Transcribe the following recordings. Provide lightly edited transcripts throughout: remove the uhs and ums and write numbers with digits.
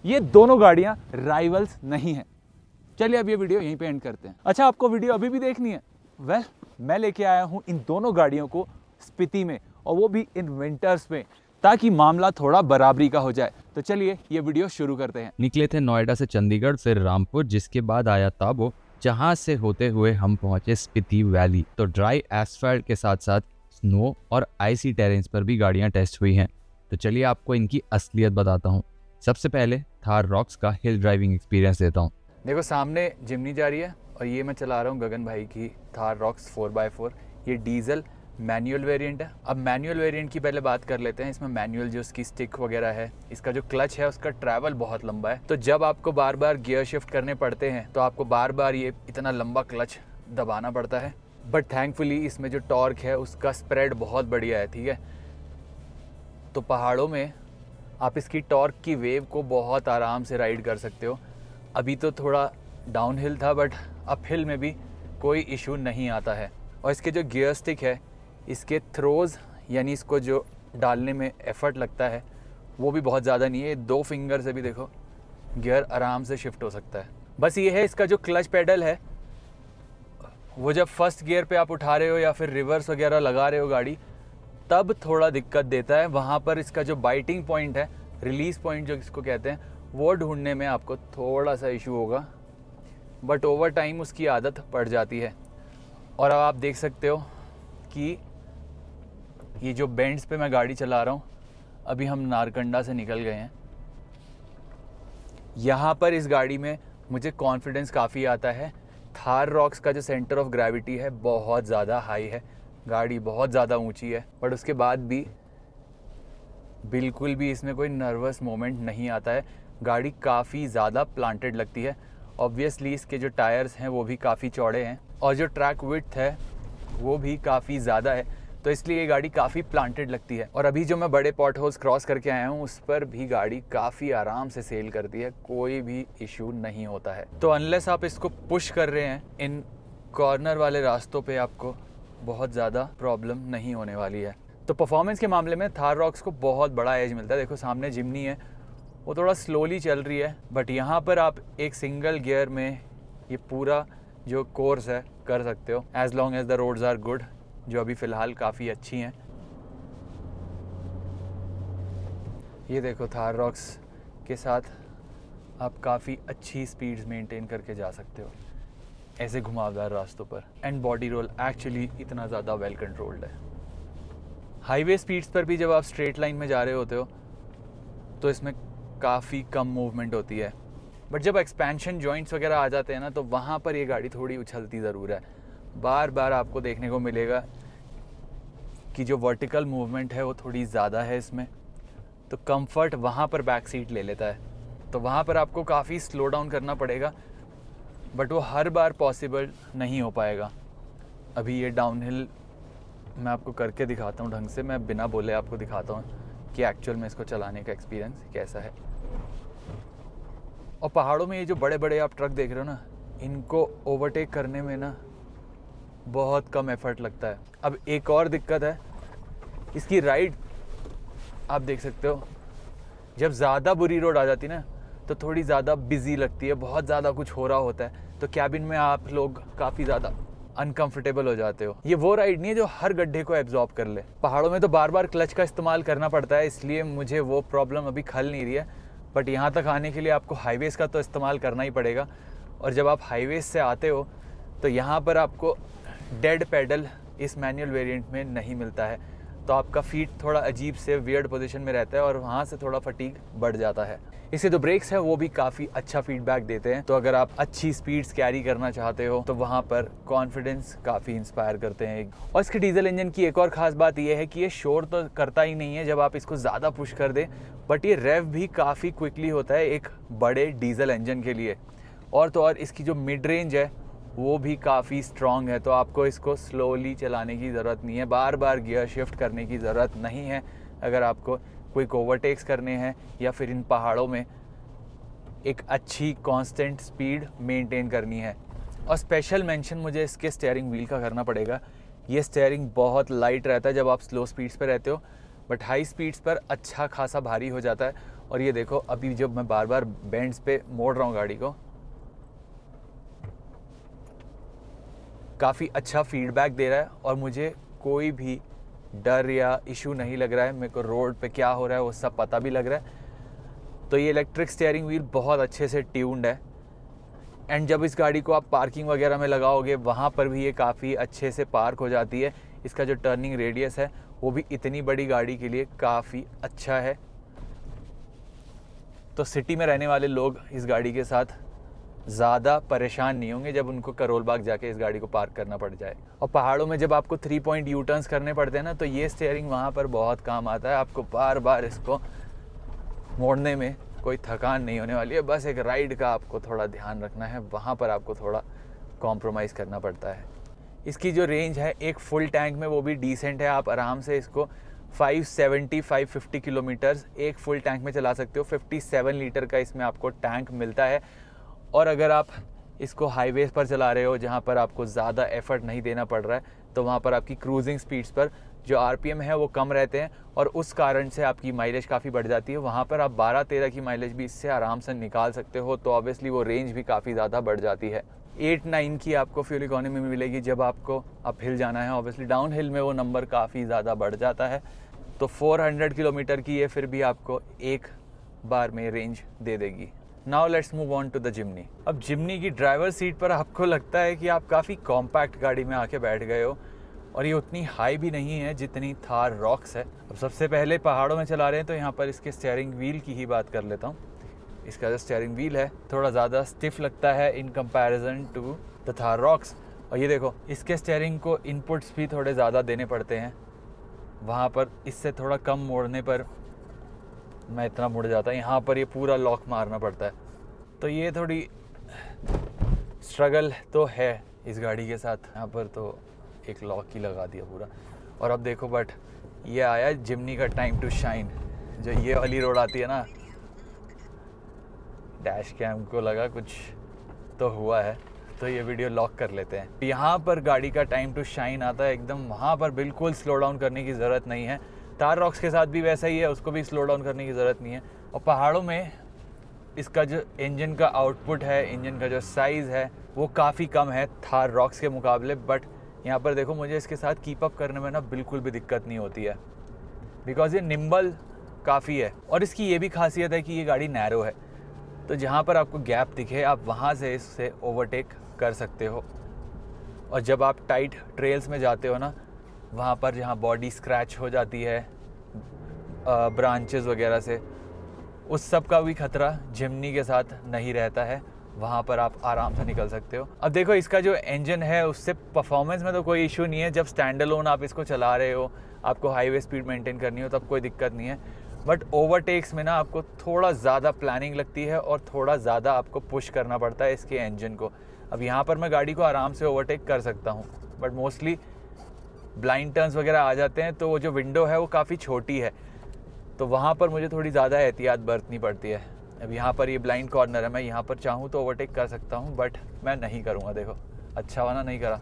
ये दोनों गाड़ियां राइवल्स नहीं है। चलिए अब ये वीडियो यहीं पे एंड करते हैं। अच्छा, आपको वीडियो अभी भी देखनी है? वेल, मैं लेके आया हूं इन दोनों गाड़ियों को स्पीति में, और वो भी इन विंटर्स में, ताकि मामला थोड़ा बराबरी का हो जाए। तो चलिए ये वीडियो शुरू करते हैं। निकले थे नोएडा से चंडीगढ़, फिर रामपुर, जिसके बाद आया ताबो, जहां से होते हुए हम पहुंचे स्पीति वैली। तो ड्राई एसफल्ट के साथ साथ स्नो और आइसी टेरेन्स पर भी गाड़ियां टेस्ट हुई हैं। तो चलिए आपको इनकी असलियत बताता हूं। सबसे पहले थार रॉक्स का हिल ड्राइविंग एक्सपीरियंस देता हूं। देखो, सामने जिमनी जा रही है और ये मैं चला रहा हूँ गगन भाई की थार रॉक्स 4x4। ये डीजल मैनुअल वेरिएंट है। अब मैनुअल वेरिएंट की पहले बात कर लेते हैं। इसमें मैनुअल जो उसकी स्टिक वगैरह है, इसका जो क्लच है उसका ट्रैवल बहुत लंबा है। तो जब आपको बार बार गियर शिफ्ट करने पड़ते हैं तो आपको बार बार ये इतना लंबा क्लच दबाना पड़ता है। बट थैंकफुली इसमें जो टॉर्क है उसका स्प्रेड बहुत बढ़िया है, ठीक है। तो पहाड़ों में आप इसकी टॉर्क की वेव को बहुत आराम से राइड कर सकते हो। अभी तो थोड़ा डाउन हिल था, बट अप हिल में भी कोई इशू नहीं आता है। और इसके जो गियर स्टिक है, इसके थ्रोज यानी इसको जो डालने में एफर्ट लगता है वो भी बहुत ज़्यादा नहीं है। 2 फिंगर से भी देखो गियर आराम से शिफ्ट हो सकता है। बस ये है, इसका जो क्लच पेडल है वो जब फर्स्ट गियर पे आप उठा रहे हो या फिर रिवर्स वगैरह लगा रहे हो गाड़ी, तब थोड़ा दिक्कत देता है। वहाँ पर इसका जो बाइटिंग पॉइंट है, रिलीज़ पॉइंट जो इसको कहते हैं, वो ढूंढने में आपको थोड़ा सा इशू होगा। बट ओवर टाइम उसकी आदत पड़ जाती है। और अब आप देख सकते हो कि ये जो बेंड्स पे मैं गाड़ी चला रहा हूँ, अभी हम नारकंडा से निकल गए हैं। यहाँ पर इस गाड़ी में मुझे कॉन्फिडेंस काफ़ी आता है। थार रॉक्स का जो सेंटर ऑफ ग्रेविटी है बहुत ज़्यादा हाई है, गाड़ी बहुत ज़्यादा ऊंची है, बट उसके बाद भी बिल्कुल भी इसमें कोई नर्वस मोमेंट नहीं आता है। गाड़ी काफ़ी ज़्यादा प्लांटेड लगती है। ऑब्वियसली इसके जो टायर्स हैं वो भी काफ़ी चौड़े हैं और जो ट्रैक विड्थ है वो भी काफ़ी ज़्यादा है, तो इसलिए ये गाड़ी काफ़ी प्लांटेड लगती है। और अभी जो मैं बड़े पॉट होल्स क्रॉस करके आया हूँ, उस पर भी गाड़ी काफ़ी आराम से सेल करती है, कोई भी इशू नहीं होता है। तो अनलेस आप इसको पुश कर रहे हैं, इन कॉर्नर वाले रास्तों पे आपको बहुत ज़्यादा प्रॉब्लम नहीं होने वाली है। तो परफॉर्मेंस के मामले में थार रॉक्स को बहुत बड़ा एज मिलता है। देखो सामने जिमनी है, वो थोड़ा स्लोली चल रही है, बट यहाँ पर आप एक सिंगल गियर में ये पूरा जो कोर्स है कर सकते हो, as long as the roads are good, जो अभी फ़िलहाल काफ़ी अच्छी हैं। ये देखो, थार रॉक्स के साथ आप काफ़ी अच्छी स्पीड्स मेंटेन करके जा सकते हो ऐसे घुमावदार रास्तों पर। एंड बॉडी रोल एक्चुअली इतना ज़्यादा वेल कंट्रोल्ड है। हाईवे स्पीड्स पर भी जब आप स्ट्रेट लाइन में जा रहे होते हो तो इसमें काफ़ी कम मूवमेंट होती है, बट जब एक्सपेंशन जॉइंट्स वगैरह आ जाते हैं ना, तो वहाँ पर ये गाड़ी थोड़ी उछलती ज़रूर है। बार बार आपको देखने को मिलेगा कि जो वर्टिकल मूवमेंट है वो थोड़ी ज़्यादा है इसमें, तो कंफर्ट वहाँ पर बैक सीट ले लेता है। तो वहाँ पर आपको काफ़ी स्लो डाउन करना पड़ेगा, बट वो हर बार पॉसिबल नहीं हो पाएगा। अभी ये डाउनहिल मैं आपको करके दिखाता हूँ ढंग से, मैं बिना बोले आपको दिखाता हूँ कि एक्चुअल में इसको चलाने का एक्सपीरियंस कैसा है। और पहाड़ों में ये जो बड़े बड़े आप ट्रक देख रहे हो ना, इनको ओवरटेक करने में ना बहुत कम एफर्ट लगता है। अब एक और दिक्कत है, इसकी राइड आप देख सकते हो, जब ज़्यादा बुरी रोड आ जाती है ना तो थोड़ी ज़्यादा बिजी लगती है, बहुत ज़्यादा कुछ हो रहा होता है, तो कैबिन में आप लोग काफ़ी ज़्यादा अनकंफर्टेबल हो जाते हो। ये वो राइड नहीं है जो हर गड्ढे को एब्जॉर्ब कर ले। पहाड़ों में तो बार बार क्लच का इस्तेमाल करना पड़ता है, इसलिए मुझे वो प्रॉब्लम अभी खल नहीं रही है। बट यहाँ तक आने के लिए आपको हाईवेज़ का तो इस्तेमाल करना ही पड़ेगा। और जब आप हाईवेज़ से आते हो तो यहाँ पर आपको डेड पेडल इस मैनुअल वेरिएंट में नहीं मिलता है, तो आपका फीट थोड़ा अजीब से वियर्ड पोजीशन में रहता है और वहाँ से थोड़ा फटीग बढ़ जाता है। इससे जो ब्रेक्स है वो भी काफ़ी अच्छा फीडबैक देते हैं, तो अगर आप अच्छी स्पीड्स कैरी करना चाहते हो तो वहाँ पर कॉन्फिडेंस काफ़ी इंस्पायर करते हैं। और इसके डीजल इंजन की एक और ख़ास बात यह है कि ये शोर तो करता ही नहीं है जब आप इसको ज़्यादा पुश कर दें, बट ये रेव भी काफ़ी क्विकली होता है एक बड़े डीजल इंजन के लिए। और तो और इसकी जो मिड रेंज है वो भी काफ़ी स्ट्रॉन्ग है, तो आपको इसको स्लोली चलाने की ज़रूरत नहीं है, बार बार गियर शिफ्ट करने की ज़रूरत नहीं है अगर आपको क्विक ओवरटेक्स करने हैं या फिर इन पहाड़ों में एक अच्छी कांस्टेंट स्पीड मेंटेन करनी है। और स्पेशल मेंशन मुझे इसके स्टीयरिंग व्हील का करना पड़ेगा। ये स्टीयरिंग बहुत लाइट रहता है जब आप स्लो स्पीड्स पे रहते हो, बट हाई स्पीड्स पर अच्छा खासा भारी हो जाता है। और ये देखो अभी जब मैं बार बार बेंड्स पे मोड़ रहा हूँ गाड़ी को, काफ़ी अच्छा फीडबैक दे रहा है और मुझे कोई भी डर या इशू नहीं लग रहा है। मेरे को रोड पे क्या हो रहा है वो सब पता भी लग रहा है। तो ये इलेक्ट्रिक स्टीयरिंग व्हील बहुत अच्छे से ट्यून्ड है। एंड जब इस गाड़ी को आप पार्किंग वगैरह में लगाओगे वहाँ पर भी ये काफ़ी अच्छे से पार्क हो जाती है। इसका जो टर्निंग रेडियस है वो भी इतनी बड़ी गाड़ी के लिए काफ़ी अच्छा है। तो सिटी में रहने वाले लोग इस गाड़ी के साथ ज़्यादा परेशान नहीं होंगे जब उनको करोल बाग जाके इस गाड़ी को पार्क करना पड़ जाए। और पहाड़ों में जब आपको 3 पॉइंट यू टर्न्स करने पड़ते हैं ना, तो ये स्टीयरिंग वहाँ पर बहुत काम आता है। आपको बार बार इसको मोड़ने में कोई थकान नहीं होने वाली है। बस एक राइड का आपको थोड़ा ध्यान रखना है, वहाँ पर आपको थोड़ा कॉम्प्रोमाइज़ करना पड़ता है। इसकी जो रेंज है एक फुल टैंक में वो भी डिसेंट है। आप आराम से इसको 570-550 किलोमीटर्स एक फुल टैंक में चला सकते हो। 57 लीटर का इसमें आपको टैंक मिलता है। और अगर आप इसको हाईवेज पर चला रहे हो जहाँ पर आपको ज़्यादा एफर्ट नहीं देना पड़ रहा है, तो वहाँ पर आपकी क्रूजिंग स्पीड्स पर जो आरपीएम है वो कम रहते हैं और उस कारण से आपकी माइलेज काफ़ी बढ़ जाती है। वहाँ पर आप 12-13 की माइलेज भी इससे आराम से निकाल सकते हो। तो ऑब्वियसली वो रेंज भी काफ़ी ज़्यादा बढ़ जाती है। 8-9 की आपको फ्यूल इकोनॉमी में मिलेगी जब आपको अप हिल जाना है। ऑब्वियसली डाउन हिल में वो नंबर काफ़ी ज़्यादा बढ़ जाता है। तो 400 किलोमीटर की ये फिर भी आपको एक बार में रेंज दे देगी। Now let's move on to the Jimny. अब जिम्नी की ड्राइवर सीट पर आपको लगता है कि आप काफ़ी कॉम्पैक्ट गाड़ी में आके बैठ गए हो और ये उतनी हाई भी नहीं है जितनी थार रॉक्स है। अब सबसे पहले पहाड़ों में चला रहे हैं तो यहाँ पर इसके स्टीयरिंग व्हील की ही बात कर लेता हूँ। इसका जो स्टीयरिंग व्हील है थोड़ा ज़्यादा स्टिफ लगता है in comparison to the Thar Roxx. और ये देखो इसके स्टीयरिंग को इनपुट्स भी थोड़े ज़्यादा देने पड़ते हैं। वहाँ पर इससे थोड़ा कम मोड़ने पर मैं इतना मुड़ जाता है, यहाँ पर ये पूरा लॉक मारना पड़ता है। तो ये थोड़ी स्ट्रगल तो है इस गाड़ी के साथ। यहाँ पर तो एक लॉक ही लगा दिया पूरा। और अब देखो बट ये आया जिम्नी का टाइम टू शाइन। जो ये वाली रोड आती है ना, डैश कैम को लगा कुछ तो हुआ है, तो ये वीडियो लॉक कर लेते हैं। यहाँ पर गाड़ी का टाइम टू शाइन आता है एकदम। वहाँ पर बिल्कुल स्लो डाउन करने की ज़रूरत नहीं है। थार रॉक्स के साथ भी वैसा ही है, उसको भी स्लो डाउन करने की ज़रूरत नहीं है। और पहाड़ों में इसका जो इंजन का आउटपुट है, इंजन का जो साइज़ है वो काफ़ी कम है थार रॉक्स के मुकाबले। बट यहाँ पर देखो मुझे इसके साथ कीप अप करने में ना बिल्कुल भी दिक्कत नहीं होती है, बिकॉज ये निम्बल काफ़ी है। और इसकी ये भी खासियत है कि ये गाड़ी नैरो है, तो जहाँ पर आपको गैप दिखे आप वहाँ से इससे ओवरटेक कर सकते हो। और जब आप टाइट ट्रेल्स में जाते हो ना, वहाँ पर जहाँ बॉडी स्क्रैच हो जाती है ब्रांचेस वगैरह से, उस सब का भी खतरा जिम्नी के साथ नहीं रहता है। वहाँ पर आप आराम से निकल सकते हो। अब देखो इसका जो इंजन है उससे परफॉर्मेंस में तो कोई इशू नहीं है। जब स्टैंड अलोन आप इसको चला रहे हो, आपको हाईवे स्पीड मेंटेन करनी हो, तब कोई दिक्कत नहीं है। बट ओवरटेक्स में ना आपको थोड़ा ज़्यादा प्लानिंग लगती है और थोड़ा ज़्यादा आपको पुश करना पड़ता है इसके इंजन को। अब यहाँ पर मैं गाड़ी को आराम से ओवरटेक कर सकता हूँ, बट मोस्टली ब्लाइंड टर्न्स वगैरह आ जाते हैं तो वो जो विंडो है वो काफ़ी छोटी है, तो वहाँ पर मुझे थोड़ी ज़्यादा एहतियात बरतनी पड़ती है। अब यहाँ पर ये ब्लाइंड कॉर्नर है, मैं यहाँ पर चाहूँ तो ओवरटेक कर सकता हूँ, बट मैं नहीं करूँगा। देखो अच्छा वाला नहीं करा।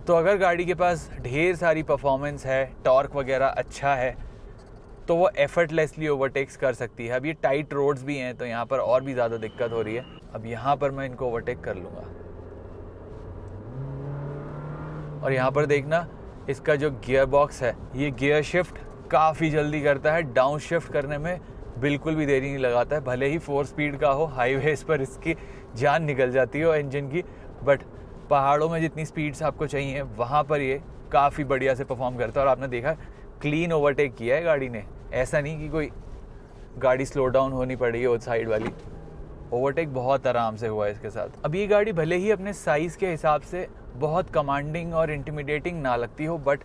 तो अगर गाड़ी के पास ढेर सारी परफॉर्मेंस है, टॉर्क वगैरह अच्छा है, तो वो एफर्टलेसली ओवरटेक्स कर सकती है। अब ये टाइट रोड्स भी हैं तो यहाँ पर और भी ज़्यादा दिक्कत हो रही है। अब यहाँ पर मैं इनको ओवरटेक कर लूँगा। और यहाँ पर देखना इसका जो गियर बॉक्स है, ये गियर शिफ्ट काफ़ी जल्दी करता है। डाउन शिफ्ट करने में बिल्कुल भी देरी नहीं लगाता है। भले ही 4 स्पीड का हो, हाईवेज पर इसकी जान निकल जाती हो इंजन की, बट पहाड़ों में जितनी स्पीड्स आपको चाहिए वहाँ पर ये काफ़ी बढ़िया से परफॉर्म करता है। और आपने देखा क्लीन ओवरटेक किया है गाड़ी ने, ऐसा नहीं कि कोई गाड़ी स्लो डाउन होनी पड़ी है उस साइड वाली। ओवरटेक बहुत आराम से हुआ है इसके साथ। अब ये गाड़ी भले ही अपने साइज़ के हिसाब से बहुत कमांडिंग और इंटिमिडेटिंग ना लगती हो, बट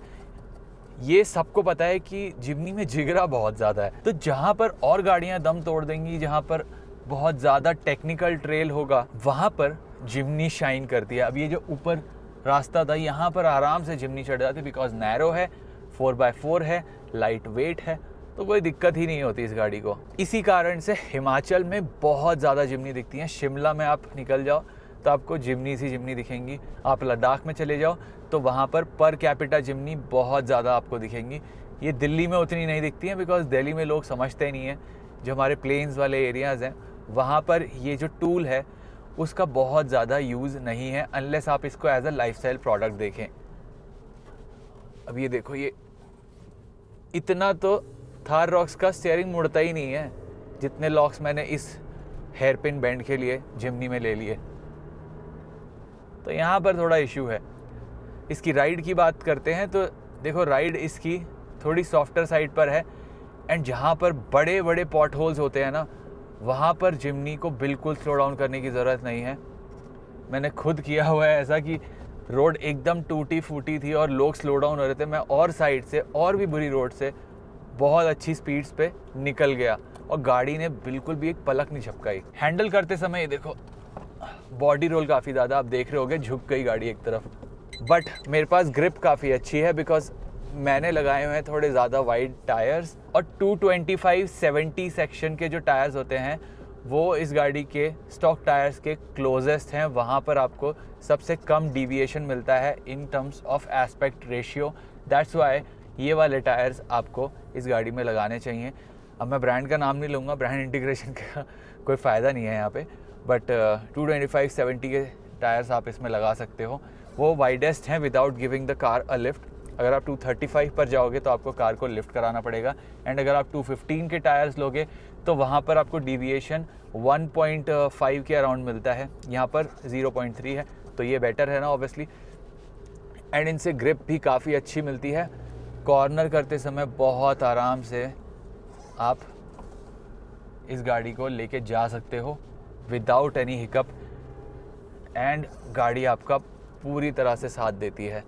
ये सबको पता है कि जिम्नी में जिगरा बहुत ज़्यादा है। तो जहाँ पर और गाड़ियाँ दम तोड़ देंगी, जहाँ पर बहुत ज़्यादा टेक्निकल ट्रेल होगा, वहाँ पर जिम्नी शाइन करती है। अब ये जो ऊपर रास्ता था यहाँ पर आराम से जिम्नी चढ़ जाती है, बिकॉज नैरो है, 4x4 है, लाइट वेट है, तो कोई दिक्कत ही नहीं होती इस गाड़ी को। इसी कारण से हिमाचल में बहुत ज़्यादा जिम्नी दिखती हैं। शिमला में आप निकल जाओ तो आपको जिम्नी सी जिम्नी दिखेंगी। आप लद्दाख में चले जाओ तो वहाँ पर कैपिटा जिम्नी बहुत ज़्यादा आपको दिखेंगी। ये दिल्ली में उतनी नहीं दिखती हैं बिकॉज दिल्ली में लोग समझते नहीं हैं। जो हमारे प्लेन्स वाले एरियाज़ हैं वहाँ पर ये जो टूल है उसका बहुत ज़्यादा यूज़ नहीं है, अनलेस आप इसको एज अ लाइफस्टाइल प्रोडक्ट देखें। अब ये देखो, ये इतना तो थार रॉक्स का स्टीयरिंग मुड़ता ही नहीं है जितने लॉक्स मैंने इस हेयर पिन बैंड के लिए जिमनी में ले लिए। तो यहाँ पर थोड़ा इशू है। इसकी राइड की बात करते हैं तो देखो, राइड इसकी थोड़ी सॉफ्टर साइड पर है, एंड जहाँ पर बड़े बड़े पॉट होल्स होते हैं ना, वहाँ पर जिमनी को बिल्कुल स्लो डाउन करने की ज़रूरत नहीं है। मैंने खुद किया हुआ है ऐसा कि रोड एकदम टूटी फूटी थी और लोग स्लो डाउन हो रहे थे, मैं और साइड से और भी बुरी रोड से बहुत अच्छी स्पीड्स पे निकल गया और गाड़ी ने बिल्कुल भी एक पलक नहीं झपकाई। हैंडल करते समय ये देखो, बॉडी रोल काफ़ी ज़्यादा आप देख रहे होगे, झुक गई गाड़ी एक तरफ। बट मेरे पास ग्रिप काफ़ी अच्छी है बिकॉज मैंने लगाए हुए हैं थोड़े ज़्यादा वाइड टायर्स, और 225/70 सेक्शन के जो टायर्स होते हैं वो इस गाड़ी के स्टॉक टायर्स के क्लोजेस्ट हैं। वहाँ पर आपको सबसे कम डिविएशन मिलता है in terms of aspect ratio. That's why ये वाले टायर्स आपको इस गाड़ी में लगाने चाहिए। अब मैं ब्रांड का नाम नहीं लूँगा, ब्रांड इंटीग्रेशन का कोई फ़ायदा नहीं है यहाँ पे, बट 225/70 के टायर्स आप इसमें लगा सकते हो। वो वाइडेस्ट हैं without giving the car a lift. अगर आप 235 पर जाओगे तो आपको कार को लिफ्ट कराना पड़ेगा, एंड अगर आप 215 के टायर्स लोगे तो वहाँ पर आपको डिविएशन 1.5 के अराउंड मिलता है, यहाँ पर 0.3 है, तो ये बेटर है ना ऑब्वियसली। एंड इनसे ग्रिप भी काफ़ी अच्छी मिलती है। कॉर्नर करते समय बहुत आराम से आप इस गाड़ी को लेके जा सकते हो विदाउट एनी हिकअप, एंड गाड़ी आपका पूरी तरह से साथ देती है।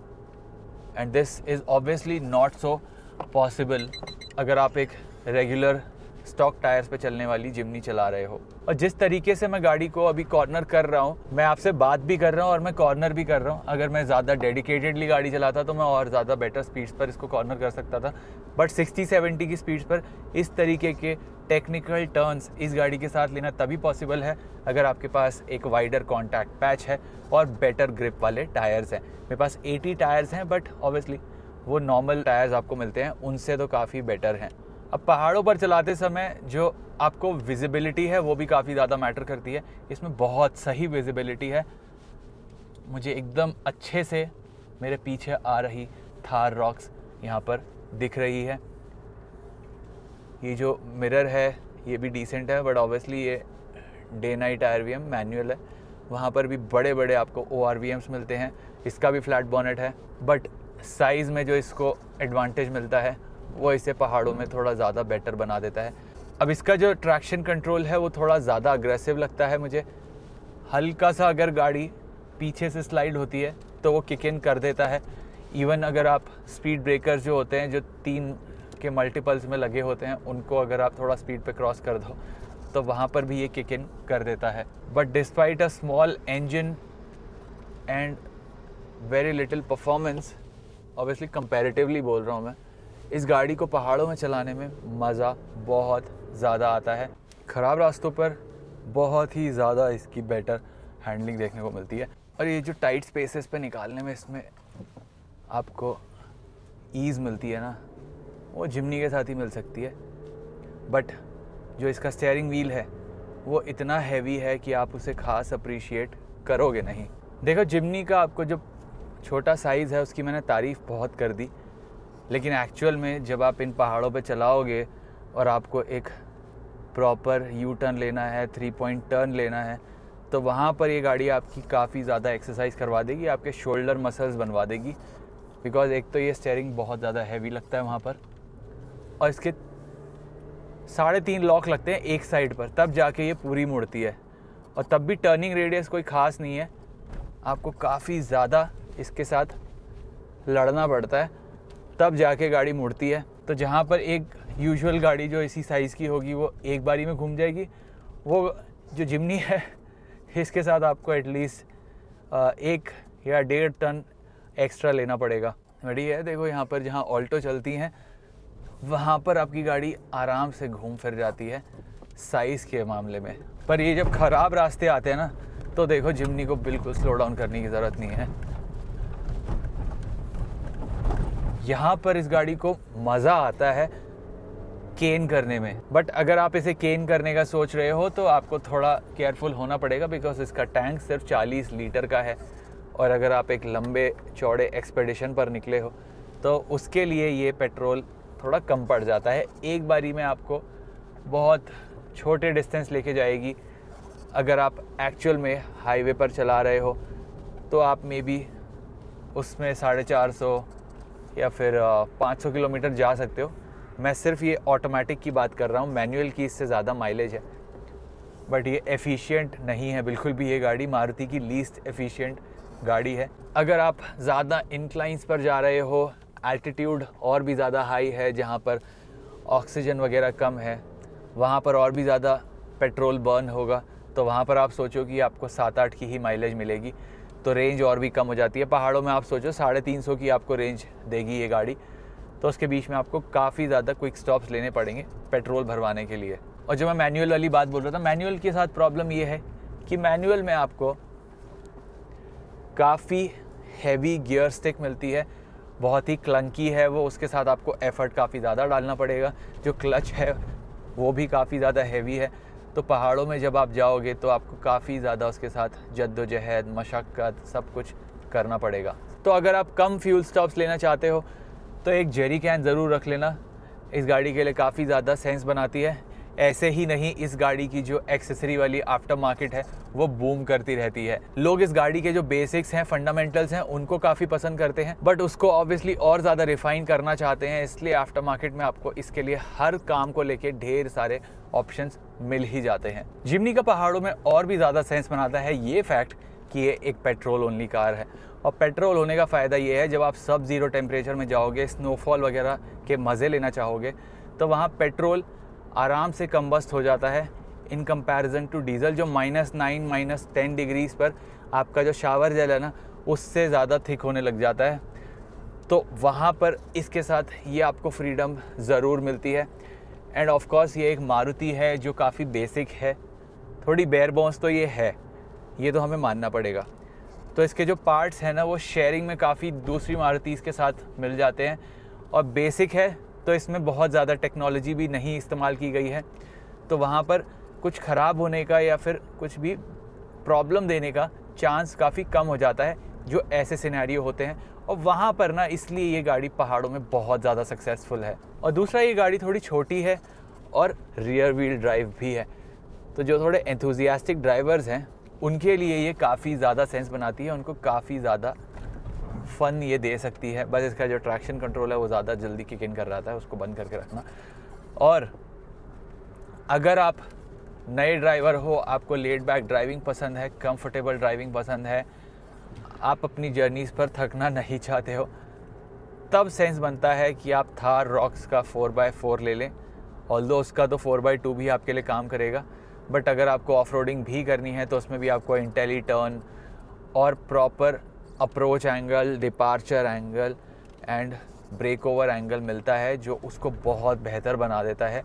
And this is obviously not so possible अगर आप एक रेगुलर स्टॉक टायर्स पे चलने वाली जिमनी चला रहे हो। और जिस तरीके से मैं गाड़ी को अभी कॉर्नर कर रहा हूँ, मैं आपसे बात भी कर रहा हूँ और मैं कॉर्नर भी कर रहा हूँ। अगर मैं ज़्यादा डेडिकेटेडली गाड़ी चलाता तो मैं और ज़्यादा बेटर स्पीड्स पर इसको कॉर्नर कर सकता था, बट 60-70 की स्पीड्स पर इस तरीके के टेक्निकल टर्न्स इस गाड़ी के साथ लेना तभी पॉसिबल है अगर आपके पास एक वाइडर कॉन्टैक्ट पैच है और बेटर ग्रिप वाले टायर्स हैं। मेरे पास 80 टायर्स हैं, बट ऑब्वियसली वो नॉर्मल टायर्स आपको मिलते हैं, उनसे तो काफ़ी बेटर हैं। अब पहाड़ों पर चलाते समय जो आपको विजिबिलिटी है वो भी काफ़ी ज़्यादा मैटर करती है। इसमें बहुत सही विजिबिलिटी है, मुझे एकदम अच्छे से मेरे पीछे आ रही थार रॉक्स यहाँ पर दिख रही है। ये जो मिरर है ये भी डिसेंट है, बट ऑब्वियसली ये डे नाइट RVM मैनुअल है। वहाँ पर भी बड़े बड़े आपको ORVMs मिलते हैं। इसका भी फ्लैट बॉनेट है, बट साइज़ में जो इसको एडवांटेज मिलता है वो इसे पहाड़ों में थोड़ा ज़्यादा बेटर बना देता है। अब इसका जो ट्रैक्शन कंट्रोल है वो थोड़ा ज़्यादा अग्रेसिव लगता है मुझे। हल्का सा अगर गाड़ी पीछे से स्लाइड होती है तो वो किक इन कर देता है। इवन अगर आप स्पीड ब्रेकर्स जो होते हैं, जो 3 के मल्टीपल्स में लगे होते हैं, उनको अगर आप थोड़ा स्पीड पे क्रॉस कर दो तो वहाँ पर भी ये किक इन कर देता है। But despite a small engine and very little performance, obviously comparatively बोल रहा हूँ मैं, इस गाड़ी को पहाड़ों में चलाने में मज़ा बहुत ज़्यादा आता है। ख़राब रास्तों पर बहुत ही ज़्यादा इसकी बेटर हैंडलिंग देखने को मिलती है। और ये जो टाइट स्पेसेस पे निकालने में इसमें आपको ईज़ मिलती है ना, वो जिमनी के साथ ही मिल सकती है। बट जो इसका स्टीयरिंग व्हील है वो इतना हैवी है कि आप उसे खास अप्रिशिएट करोगे नहीं। देखो, जिमनी का आपको जो छोटा साइज़ है उसकी मैंने तारीफ़ बहुत कर दी, लेकिन एक्चुअल में जब आप इन पहाड़ों पे चलाओगे और आपको एक प्रॉपर यू टर्न लेना है, 3 पॉइंट टर्न लेना है, तो वहाँ पर ये गाड़ी आपकी काफ़ी ज़्यादा एक्सरसाइज करवा देगी, आपके शोल्डर मसल्स बनवा देगी। बिकॉज एक तो ये स्टीयरिंग बहुत ज़्यादा हैवी लगता है वहाँ पर, और इसके 3.5 लॉक लगते हैं एक साइड पर, तब जाके ये पूरी मुड़ती है। और तब भी टर्निंग रेडियस कोई ख़ास नहीं है, आपको काफ़ी ज़्यादा इसके साथ लड़ना पड़ता है, तब जाके गाड़ी मुड़ती है। तो जहाँ पर एक यूजुअल गाड़ी जो इसी साइज़ की होगी वो एक बारी में घूम जाएगी, वो जो जिमनी है इसके साथ आपको एटलीस्ट 1 या 1.5 टन एक्स्ट्रा लेना पड़ेगा। बड़ी है, देखो यहाँ पर जहाँ ऑल्टो चलती हैं वहाँ पर आपकी गाड़ी आराम से घूम फिर जाती है साइज़ के मामले में। पर ये जब ख़राब रास्ते आते हैं ना, तो देखो जिमनी को बिल्कुल स्लो डाउन करने की ज़रूरत नहीं है। यहाँ पर इस गाड़ी को मज़ा आता है केन करने में। बट अगर आप इसे केन करने का सोच रहे हो तो आपको थोड़ा केयरफुल होना पड़ेगा, बिकॉज इसका टैंक सिर्फ 40 लीटर का है। और अगर आप एक लंबे चौड़े एक्सपेडिशन पर निकले हो तो उसके लिए ये पेट्रोल थोड़ा कम पड़ जाता है। एक बारी में आपको बहुत छोटे डिस्टेंस लेके जाएगी। अगर आप एक्चुअल में हाईवे पर चला रहे हो तो आप मे बी उसमें 450 या फिर 500 किलोमीटर जा सकते हो। मैं सिर्फ ये ऑटोमेटिक की बात कर रहा हूँ, मैनुअल की इससे ज़्यादा माइलेज है, बट ये एफिशिएंट नहीं है बिल्कुल भी। ये गाड़ी मारुति की लीस्ट एफिशिएंट गाड़ी है। अगर आप ज़्यादा इंक्लाइंस पर जा रहे हो, एल्टीट्यूड और भी ज़्यादा हाई है, जहाँ पर ऑक्सीजन वगैरह कम है, वहाँ पर और भी ज़्यादा पेट्रोल बर्न होगा, तो वहाँ पर आप सोचो कि आपको 7-8 की ही माइलेज मिलेगी, तो रेंज और भी कम हो जाती है। पहाड़ों में आप सोचो 350 की आपको रेंज देगी ये गाड़ी, तो उसके बीच में आपको काफ़ी ज़्यादा क्विक स्टॉप्स लेने पड़ेंगे पेट्रोल भरवाने के लिए। और जो मैं मैनुअल वाली बात बोल रहा था, मैनुअल के साथ प्रॉब्लम ये है कि मैनुअल में आपको काफ़ी हैवी गियर स्टिक मिलती है, बहुत ही क्लंकी है वो, उसके साथ आपको एफर्ट काफ़ी ज़्यादा डालना पड़ेगा। जो क्लच है वो भी काफ़ी ज़्यादा हैवी है, तो पहाड़ों में जब आप जाओगे तो आपको काफ़ी ज़्यादा उसके साथ जद्दोजहद, मशक्क़त सब कुछ करना पड़ेगा। तो अगर आप कम फ्यूल स्टॉप्स लेना चाहते हो तो एक जेरी कैन ज़रूर रख लेना, इस गाड़ी के लिए काफ़ी ज़्यादा सेंस बनाती है। ऐसे ही नहीं, इस गाड़ी की जो एक्सेसरी वाली आफ्टर मार्केट है वो बूम करती रहती है। लोग इस गाड़ी के जो बेसिक्स हैं, फंडामेंटल्स हैं, उनको काफ़ी पसंद करते हैं, बट उसको ऑब्वियसली और ज़्यादा रिफाइन करना चाहते हैं। इसलिए आफ्टर मार्केट में आपको इसके लिए हर काम को लेके ढेर सारे ऑप्शंस मिल ही जाते हैं। जिमनी का पहाड़ों में और भी ज़्यादा सेंस बनाता है ये फैक्ट कि ये एक पेट्रोल ओनली कार है। और पेट्रोल होने का फ़ायदा ये है, जब आप सब ज़ीरो टेम्परेचर में जाओगे, स्नोफॉल वगैरह के मज़े लेना चाहोगे, तो वहाँ पेट्रोल आराम से कम्बस्ट हो जाता है इन कंपैरिजन टू डीजल, जो -9 -10 डिग्रीज़ पर आपका जो शावर जेल है ना, उससे ज़्यादा थिक होने लग जाता है। तो वहाँ पर इसके साथ ये आपको फ्रीडम ज़रूर मिलती है। एंड ऑफ कोर्स ये एक मारुति है जो काफ़ी बेसिक है, थोड़ी बेयर बोन्स तो ये है, ये तो हमें मानना पड़ेगा। तो इसके जो पार्ट्स हैं ना, वो शेयरिंग में काफ़ी दूसरी मारुति के साथ मिल जाते हैं। और बेसिक है तो इसमें बहुत ज़्यादा टेक्नोलॉजी भी नहीं इस्तेमाल की गई है, तो वहाँ पर कुछ ख़राब होने का या फिर कुछ भी प्रॉब्लम देने का चांस काफ़ी कम हो जाता है, जो ऐसे सिनेरियो होते हैं। और वहाँ पर ना, इसलिए ये गाड़ी पहाड़ों में बहुत ज़्यादा सक्सेसफुल है। और दूसरा, ये गाड़ी थोड़ी छोटी है और रियर व्हील ड्राइव भी है, तो जो थोड़े एंथुजियास्टिक ड्राइवर्स हैं उनके लिए ये काफ़ी ज़्यादा सेंस बनाती है, उनको काफ़ी ज़्यादा फ़न ये दे सकती है। बस इसका जो ट्रैक्शन कंट्रोल है वो ज़्यादा जल्दी किक इन कर रहा था, उसको बंद करके रखना। और अगर आप नए ड्राइवर हो, आपको लेड बैक ड्राइविंग पसंद है, कंफर्टेबल ड्राइविंग पसंद है, आप अपनी जर्नीज़ पर थकना नहीं चाहते हो, तब सेंस बनता है कि आप थार रॉक्स का 4x4 ले लें। ऑल्दो उसका तो 4x2 भी आपके लिए काम करेगा, बट अगर आपको ऑफ रोडिंग भी करनी है तो उसमें भी आपको इंटेली टर्न और proper approach angle, departure angle and breakover angle मिलता है, जो उसको बहुत बेहतर बना देता है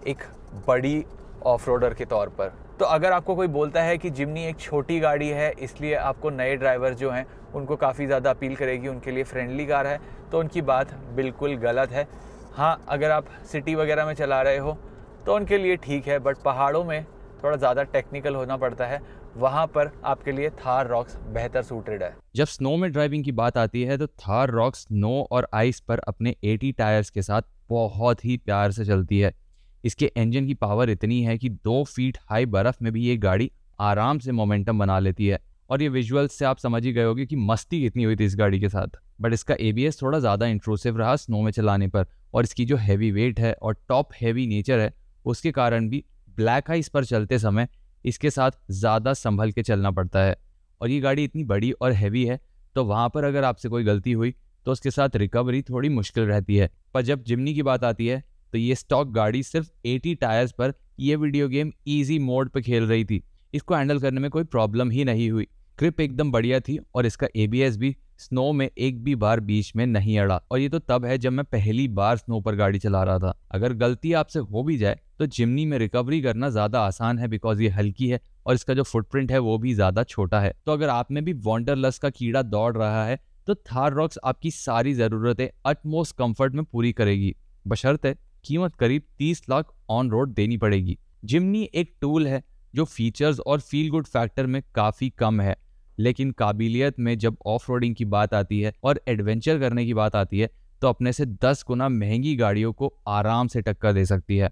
एक बड़ी ऑफ रोडर के तौर पर। तो अगर आपको कोई बोलता है कि जिमनी एक छोटी गाड़ी है इसलिए आपको नए ड्राइवर जो हैं उनको काफ़ी ज़्यादा अपील करेगी, उनके लिए फ्रेंडली कार है, तो उनकी बात बिल्कुल गलत है। हाँ, अगर आप सिटी वगैरह में चला रहे हो तो उनके लिए ठीक है, बट पहाड़ों में थोड़ा ज़्यादा टेक्निकल होना पड़ता है, वहाँ पर आपके लिए थार रॉक्स बेहतर सूटेड है। जब स्नो में ड्राइविंग की बात आती है तो थार रॉक्स स्नो और आइस पर अपने 80 टायर्स के साथ बहुत ही प्यार से चलती है। इसके इंजन की पावर इतनी है कि 2 फीट हाई बर्फ में भी ये गाड़ी आराम से मोमेंटम बना लेती है। और ये विजुअल्स से आप समझ ही गए होगे कि मस्ती कितनी हुई थी इस गाड़ी के साथ। बट इसका ABS थोड़ा ज़्यादा इंट्रूसिव रहा स्नो में चलाने पर, और इसकी जो हैवी वेट है और टॉप हैवी नेचर है उसके कारण भी ब्लैक आइस पर चलते समय इसके साथ ज़्यादा संभल के चलना पड़ता है। और ये गाड़ी इतनी बड़ी और हैवी है तो वहाँ पर अगर आपसे कोई गलती हुई तो उसके साथ रिकवरी थोड़ी मुश्किल रहती है। पर जब जिमनी की बात आती है तो ये स्टॉक गाड़ी सिर्फ 80 टायर्स पर ये वीडियो गेम ईजी मोड पर खेल रही थी। इसको हैंडल करने में कोई प्रॉब्लम ही नहीं हुई, ग्रिप एकदम बढ़िया थी और इसका ABS भी स्नो में एक भी बार बीच में नहीं अड़ा। और ये तो तब है जब मैं पहली बार स्नो पर गाड़ी चला रहा था। अगर गलती आपसे हो भी जाए तो जिमनी में रिकवरी करना ज़्यादा आसान है, बिकॉज ये हल्की है और इसका जो फुटप्रिंट है वो भी ज़्यादा छोटा है। तो अगर आप में भी वॉन्डरलस्ट का कीड़ा दौड़ रहा है तो थार रॉक्स आपकी सारी ज़रूरतें अटमोस्ट कंफर्ट में पूरी करेगी, बशर्ते कीमत करीब 30 लाख ऑन रोड देनी पड़ेगी। जिमनी एक टूल है जो फीचर्स और फील गुड फैक्टर में काफ़ी कम है, लेकिन काबिलियत में जब ऑफ रोडिंग की बात आती है और एडवेंचर करने की बात आती है तो अपने से 10 गुना महंगी गाड़ियों को आराम से टक्कर दे सकती है।